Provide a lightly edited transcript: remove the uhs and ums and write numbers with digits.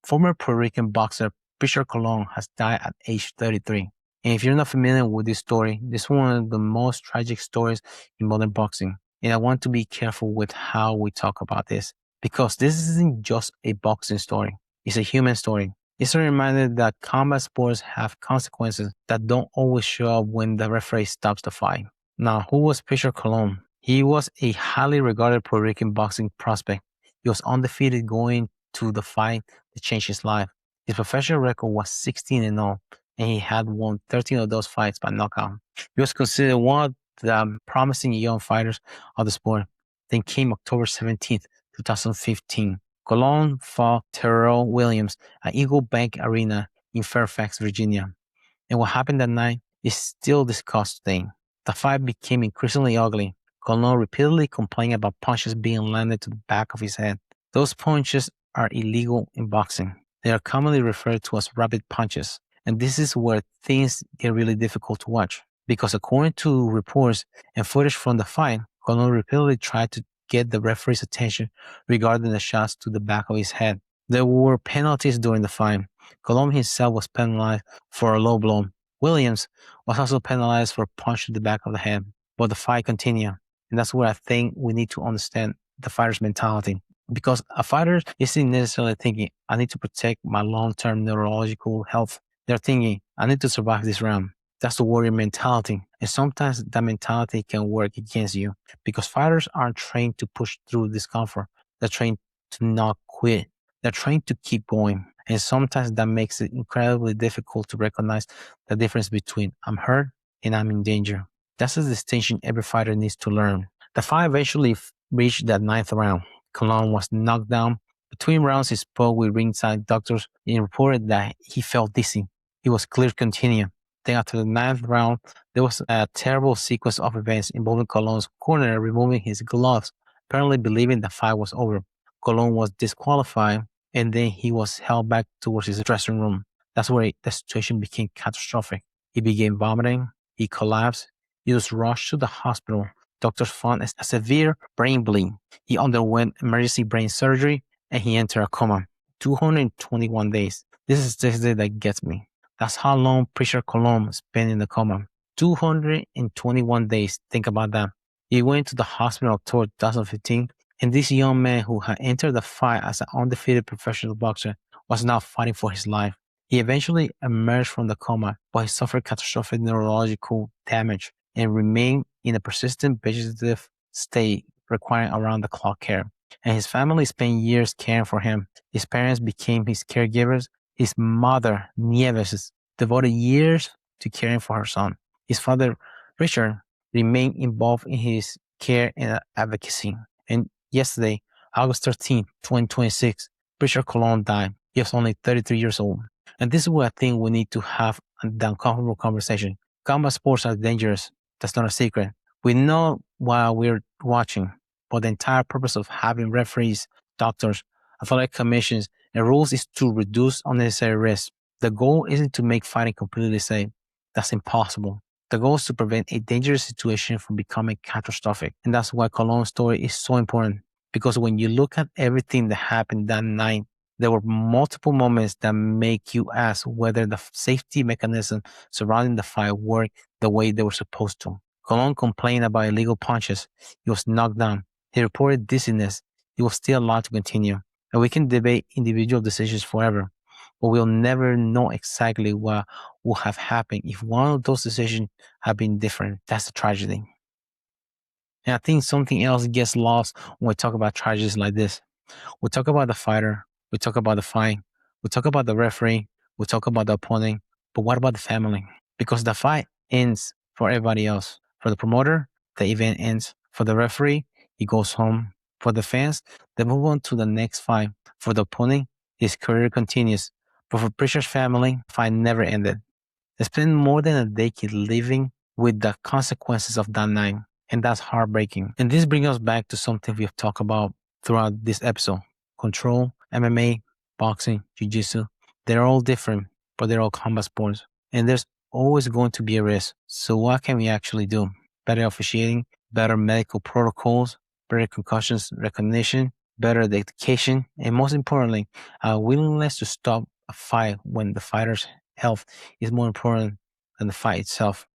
Former Puerto Rican boxer Prichard Colon has died at age 33. And if you're not familiar with this story, this is one of the most tragic stories in modern boxing. And I want to be careful with how we talk about this, because this isn't just a boxing story. It's a human story. It's a reminder that combat sports have consequences that don't always show up when the referee stops the fight. Now, who was Prichard Colon? He was a highly regarded Puerto Rican boxing prospect. He was undefeated going to the fight that changed his life. His professional record was 16-0, and he had won 13 of those fights by knockout. He was considered one of the promising young fighters of the sport. Then came October 17th, 2015. Colon fought Terrel Williams at Eagle Bank Arena in Fairfax, Virginia. And what happened that night is still discussed today. The fight became increasingly ugly. Colon repeatedly complained about punches being landed to the back of his head. Those punches are illegal in boxing. They are commonly referred to as rapid punches. And this is where things get really difficult to watch. Because according to reports and footage from the fight, Colon repeatedly tried to get the referee's attention regarding the shots to the back of his head. There were penalties during the fight. Colon himself was penalized for a low blow. Williams was also penalized for a punch to the back of the head. But the fight continued. And that's where I think we need to understand the fighter's mentality. Because a fighter isn't necessarily thinking, I need to protect my long-term neurological health. They're thinking, I need to survive this round. That's the warrior mentality. And sometimes that mentality can work against you, because fighters aren't trained to push through discomfort. They're trained to not quit. They're trained to keep going. And sometimes that makes it incredibly difficult to recognize the difference between I'm hurt and I'm in danger. That's a distinction every fighter needs to learn. The fight eventually reached that 9th round. Colon was knocked down. Between rounds, he spoke with ringside doctors and reported that he felt dizzy. He was clear to continue. Then after the 9th round, there was a terrible sequence of events involving Colon's corner removing his gloves, apparently believing the fight was over. Colon was disqualified, and then he was held back towards his dressing room. That's where the situation became catastrophic. He began vomiting. He collapsed. He was rushed to the hospital. Doctors found a severe brain bleed. He underwent emergency brain surgery, and he entered a coma. 221 days. This is the day that gets me. That's how long Prichard Colon spent in the coma. 221 days. Think about that. He went to the hospital in October 2015, and this young man who had entered the fight as an undefeated professional boxer was now fighting for his life. He eventually emerged from the coma, but he suffered catastrophic neurological damage and remained in a persistent vegetative state requiring around-the-clock care. And his family spent years caring for him. His parents became his caregivers. His mother, Nieves, devoted years to caring for her son. His father, Richard, remained involved in his care and advocacy. And yesterday, August 13, 2026, Prichard Colon died. He was only 33 years old. And this is where I think we need to have the uncomfortable conversation. Combat sports are dangerous. That's not a secret. We know while we're watching, but the entire purpose of having referees, doctors, athletic commissions, and rules is to reduce unnecessary risk. The goal isn't to make fighting completely safe. That's impossible. The goal is to prevent a dangerous situation from becoming catastrophic. And that's why Colon's story is so important. Because when you look at everything that happened that night, there were multiple moments that make you ask whether the safety mechanism surrounding the fight worked the way they were supposed to. Colon complained about illegal punches. He was knocked down. He reported dizziness. He was still allowed to continue. And we can debate individual decisions forever, but we'll never know exactly what would have happened if one of those decisions had been different. That's a tragedy. And I think something else gets lost when we talk about tragedies like this. We talk about the fighter. We talk about the fight. We talk about the referee. We talk about the opponent. But what about the family? Because the fight ends for everybody else. For the promoter, the event ends. For the referee, he goes home. For the fans, they move on to the next fight. For the opponent, his career continues. But for Prichard's family, the fight never ended. They spent more than a decade living with the consequences of that night. And that's heartbreaking. And this brings us back to something we've talked about throughout this episode. Control, MMA, boxing, jiu-jitsu. They're all different, but they're all combat sports. And there's always going to be a risk. So what can we actually do? Better officiating, better medical protocols, better concussions recognition, better dedication, and most importantly, a willingness to stop a fight when the fighter's health is more important than the fight itself.